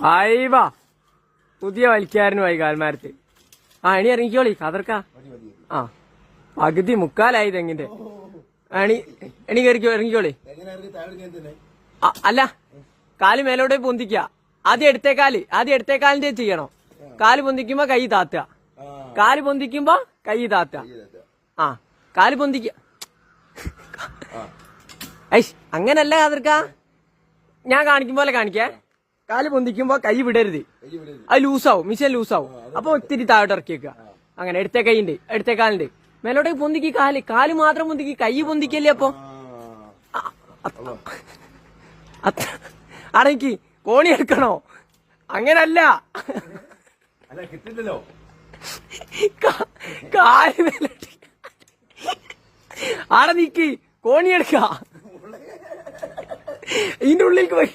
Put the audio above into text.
ആയിവാ പുതിയ വലിക്കാരനുമായി കാൽമാരത്ത്. എണി ഇറങ്ങിക്കോളി കതർക്ക. ആ പകുതി മുക്കാലായി തെങ്ങിന്റെ. എണി കയറിക്കോ, ഇറങ്ങിക്കോളി. അല്ല, കാല് മേലോട്ട് പൊന്തിക്ക. ആദ്യം എടുത്തേക്കാലിന്റെ ചെയ്യണോ. കാല് പൊന്തിക്കുമ്പോ കൈ താത്തുക. കാല് പൊന്തിക്കുമ്പോ കൈ താത്തുക. കാല് പൊന്തിക്ക. അങ്ങനല്ല കതർക്ക, ഞാൻ കാണിക്കും പോലെ കാണിക്കേ. കാല് പൊന്തിക്കുമ്പോ കൈ വിടരുത്, അത് ലൂസാവും, മിഷൻ ലൂസാവും. അപ്പൊ ഒത്തിരി താഴോട്ട് ഇറക്കി വെക്കുക. അങ്ങനെ എടുത്തേ കാലിന്റെ മേലോട്ടേക്ക് പൊന്തിക്ക്. കാല് മാത്രം പൊന്തിക്ക്, കൈ പൊന്തിക്കല്ലേ. അപ്പൊ അടയ്ക്ക് കോണി എടുക്കണോ? അങ്ങനല്ല, കാല് മേലോട്ട് ആടെ നിക്ക്, കോണി എടുക്ക. ഇതിന്റെ ഉള്ളിലേക്ക് പോയി.